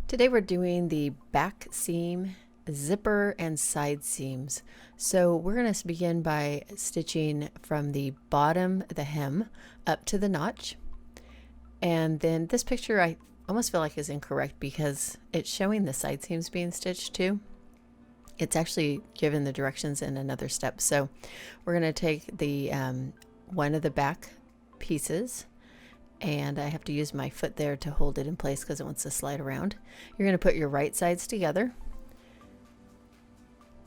Today we're doing the back seam, zipper, and side seams. So we're going to begin by stitching from the bottom, the hem, up to the notch. And then this picture I almost feel like is incorrect because it's showing the side seams being stitched too. It's actually given the directions in another step. So we're going to take the one of the back pieces, and I have to use my foot there to hold it in place because it wants to slide around. You're going to put your right sides together,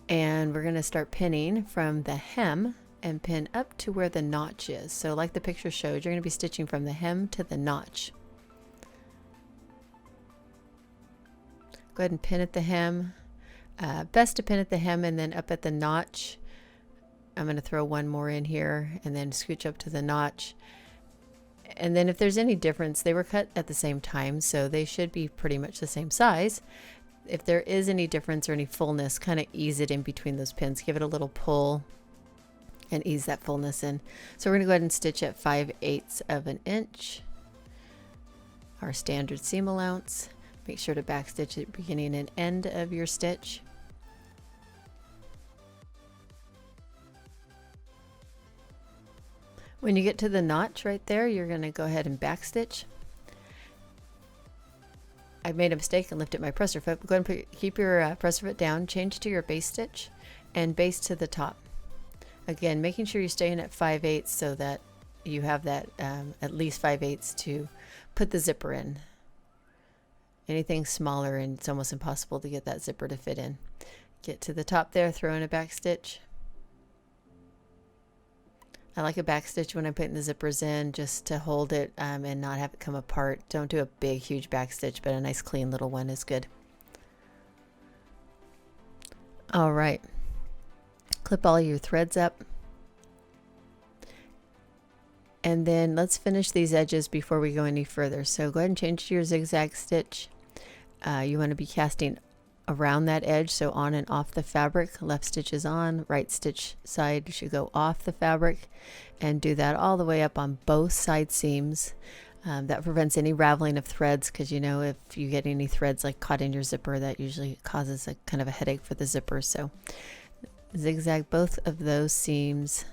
and we're going to start pinning from the hem and pin up to where the notch is. So like the picture showed, you're going to be stitching from the hem to the notch. Go ahead and pin at the hem. Best to pin at the hem and then up at the notch. I'm going to throw one more in here and then scooch up to the notch. And then if there's any difference, they were cut at the same time, so they should be pretty much the same size. If there is any difference or any fullness, kind of ease it in between those pins. Give it a little pull and ease that fullness in. So we're going to go ahead and stitch at 5/8 of an inch, our standard seam allowance. Make sure to backstitch at the beginning and end of your stitch. When you get to the notch right there, you're going to go ahead and backstitch. I made a mistake and lifted my presser foot. Go ahead and keep your presser foot down, change to your base stitch, and base to the top. Again, making sure you're staying at 5/8 so that you have that at least 5/8 to put the zipper in. Anything smaller and it's almost impossible to get that zipper to fit in. Get to the top there, throw in a back stitch. I like a back stitch when I'm putting the zippers in, just to hold it and not have it come apart. Don't do a big huge back stitch, but a nice clean little one is good. All right, clip all your threads up, and then let's finish these edges before we go any further. So go ahead and change to your zigzag stitch. You want to be casting around that edge, so on and off the fabric. Left stitch is on, right stitch side should go off the fabric, and do that all the way up on both side seams. That prevents any raveling of threads, because you know, if you get any threads like caught in your zipper, that usually causes a kind of a headache for the zipper. So zigzag both of those seams.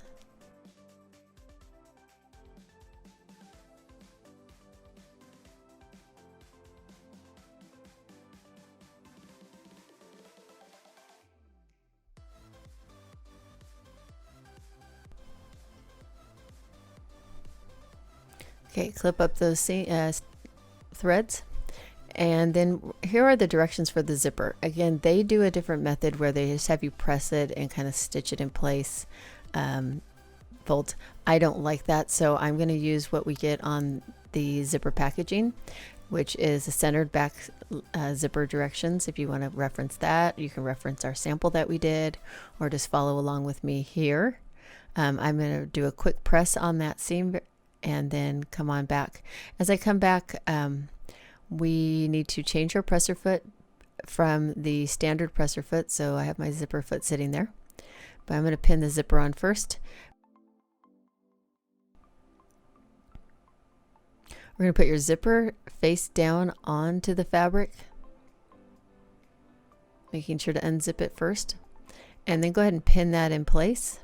Okay, clip up those threads, and then here are the directions for the zipper. Again, they do a different method where they just have you press it and kind of stitch it in place, fold. I don't like that, so I'm going to use what we get on the zipper packaging, which is a centered back zipper directions. If you want to reference that, you can reference our sample that we did, or just follow along with me here. I'm going to do a quick press on that seam and then come on back. As I come back, we need to change our presser foot from the standard presser foot. So I have my zipper foot sitting there, but I'm going to pin the zipper on first. We're going to put your zipper face down onto the fabric, making sure to unzip it first, and then go ahead and pin that in place.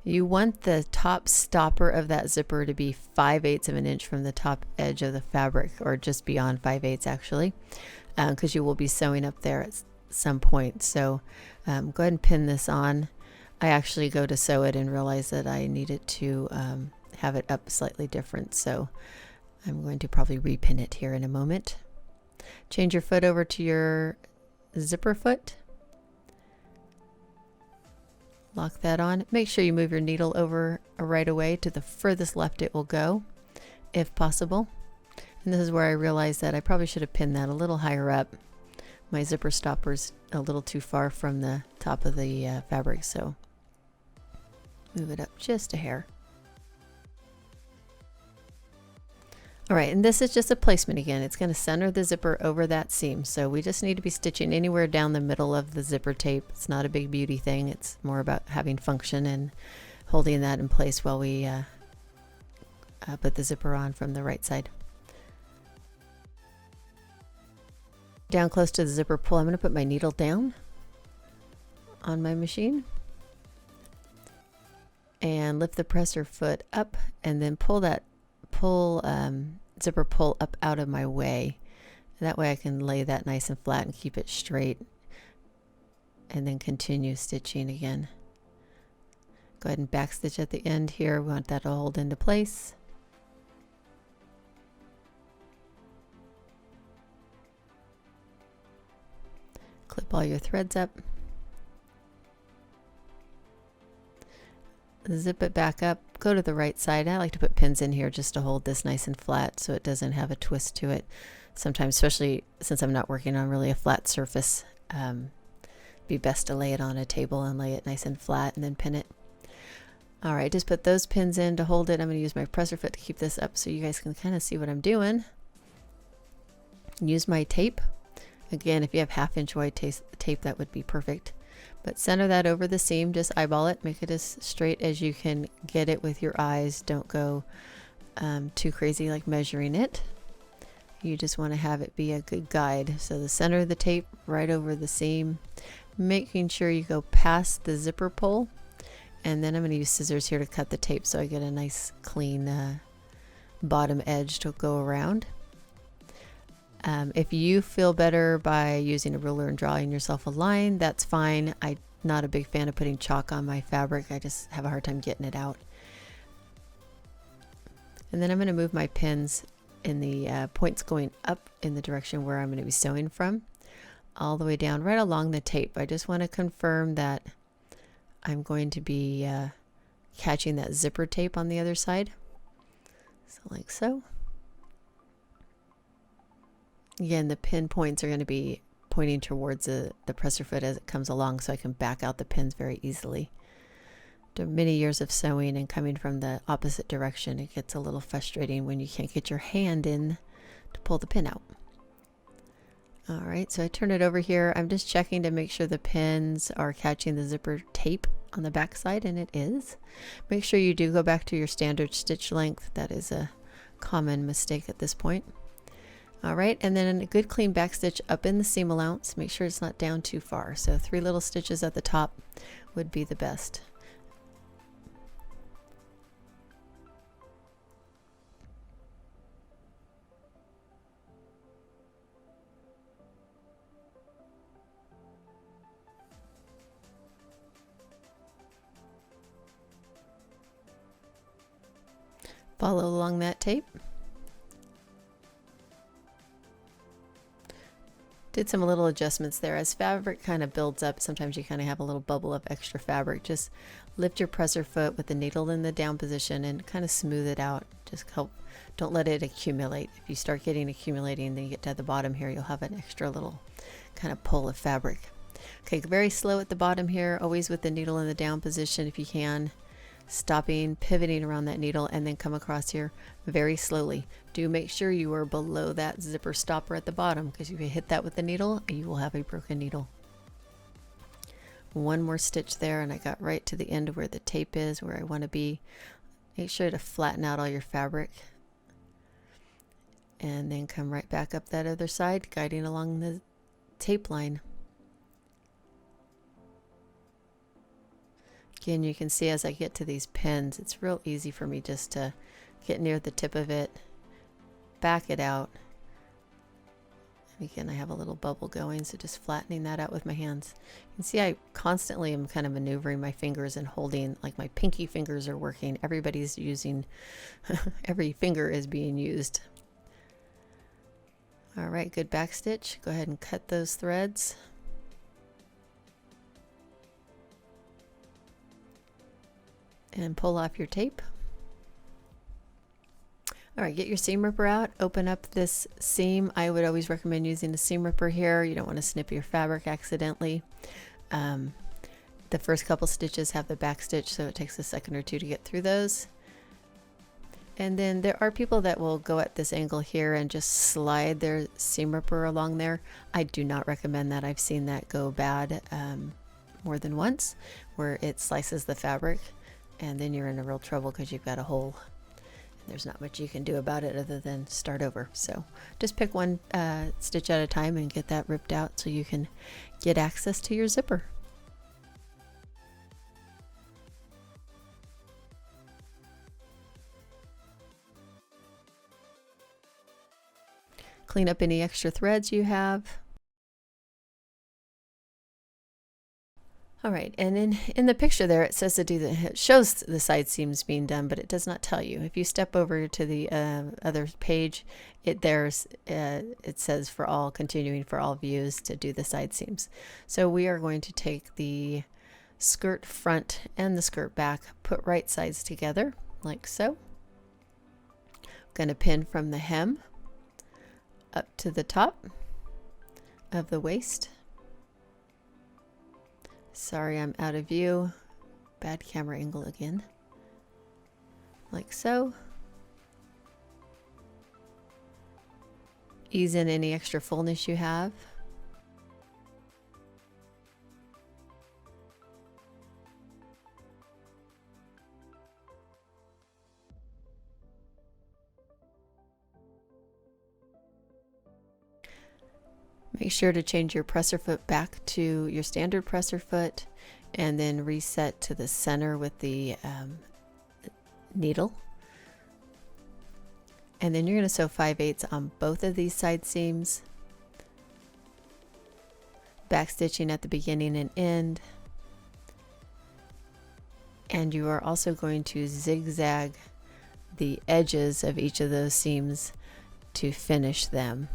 You want the top stopper of that zipper to be 5/8 of an inch from the top edge of the fabric, or just beyond 5/8 actually, because you will be sewing up there at some point. So go ahead and pin this on. I actually go to sew it and realize that I needed to have it up slightly different, so I'm going to probably repin it here in a moment. Change your foot over to your zipper foot. Lock that on. Make sure you move your needle over right away to the furthest left it will go, if possible. And this is where I realized that I probably should have pinned that a little higher up. My zipper stopper's a little too far from the top of the fabric, so move it up just a hair. All right, and this is just a placement again. It's going to center the zipper over that seam. So we just need to be stitching anywhere down the middle of the zipper tape. It's not a big beauty thing. It's more about having function and holding that in place while we put the zipper on from the right side. down close to the zipper pull, I'm going to put my needle down on my machine and lift the presser foot up, and then pull that zipper pull up out of my way. That way I can lay that nice and flat and keep it straight, and then continue stitching again. Go ahead and back stitch at the end here. We want that to hold into place. Clip all your threads up. Zip it back up. Go to the right side. I like to put pins in here just to hold this nice and flat so it doesn't have a twist to it. Sometimes, especially since I'm not working on really a flat surface, be best to lay it on a table and lay it nice and flat and then pin it. All right, just put those pins in to hold it. I'm going to use my presser foot to keep this up so you guys can kind of see what I'm doing. Use my tape. Again, if you have 1/2 inch wide tape, that would be perfect. But center that over the seam, just eyeball it, make it as straight as you can get it with your eyes. Don't go too crazy like measuring it. You just want to have it be a good guide. So the center of the tape right over the seam, making sure you go past the zipper pull, and then I'm going to use scissors here to cut the tape so I get a nice clean bottom edge to go around. If you feel better by using a ruler and drawing yourself a line, that's fine. I'm not a big fan of putting chalk on my fabric. I just have a hard time getting it out. And then I'm going to move my pins in the points going up in the direction where I'm going to be sewing from, all the way down right along the tape. I just want to confirm that I'm going to be catching that zipper tape on the other side. So like so. Again, the pin points are going to be pointing towards the presser foot as it comes along, so I can back out the pins very easily. After many years of sewing and coming from the opposite direction, it gets a little frustrating when you can't get your hand in to pull the pin out. All right, so I turn it over here. I'm just checking to make sure the pins are catching the zipper tape on the back side, and it is. Make sure you do go back to your standard stitch length. That is a common mistake at this point. All right, and then a good clean back stitch up in the seam allowance. Make sure it's not down too far. So 3 little stitches at the top would be the best. Follow along that tape. Did some little adjustments there. As fabric kind of builds up, sometimes you kind of have a little bubble of extra fabric. Just lift your presser foot with the needle in the down position and kind of smooth it out. Just help, don't let it accumulate. If you start getting accumulating, then you get to the bottom here, you'll have an extra little kind of pull of fabric. Okay, very slow at the bottom here, always with the needle in the down position if you can. Stopping, pivoting around that needle, and then come across here very slowly. Do make sure you are below that zipper stopper at the bottom, because if you hit that with the needle, you will have a broken needle. One more stitch there, and I got right to the end where the tape is, where I want to be. Make sure to flatten out all your fabric, and then come right back up that other side, guiding along the tape line. Again, you can see as I get to these pins, it's real easy for me just to get near the tip of it, back it out. And again, I have a little bubble going, so just flattening that out with my hands. You can see I constantly am kind of maneuvering my fingers and holding, like my pinky fingers are working. Everybody's using, every finger is being used. All right, good back stitch. Go ahead and cut those threads. And pull off your tape. All right, get your seam ripper out, open up this seam. I would always recommend using a seam ripper here. You don't want to snip your fabric accidentally. The first couple stitches have the back stitch, so it takes a second or two to get through those. And then there are people that will go at this angle here and just slide their seam ripper along there. I do not recommend that. I've seen that go bad more than once, where it slices the fabric, and then you're in a real trouble because you've got a hole. There's not much you can do about it other than start over. So just pick one stitch at a time and get that ripped out so you can get access to your zipper. Clean up any extra threads you have. All right, and in the picture there, it says it shows the side seams being done, but it does not tell you. If you step over to the other page, it says for all, continuing for all views to do the side seams. So we are going to take the skirt front and the skirt back, put right sides together like so. I'm going to pin from the hem up to the top of the waist. Sorry, I'm out of view. Bad camera angle again. Like so. Ease in any extra fullness you have. Make sure to change your presser foot back to your standard presser foot and then reset to the center with the needle. And then you're going to sew 5/8 on both of these side seams, back stitching at the beginning and end. And you are also going to zigzag the edges of each of those seams to finish them.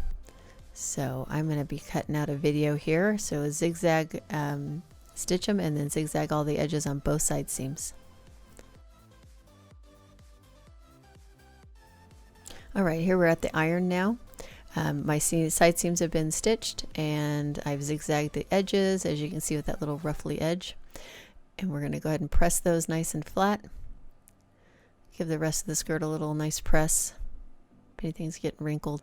So I'm going to be cutting out a video here. So zigzag, stitch them and then zigzag all the edges on both side seams. All right, here we're at the iron now. My side seams have been stitched and I've zigzagged the edges, as you can see with that little ruffly edge. And we're going to go ahead and press those nice and flat. Give the rest of the skirt a little nice press if anything's getting wrinkled.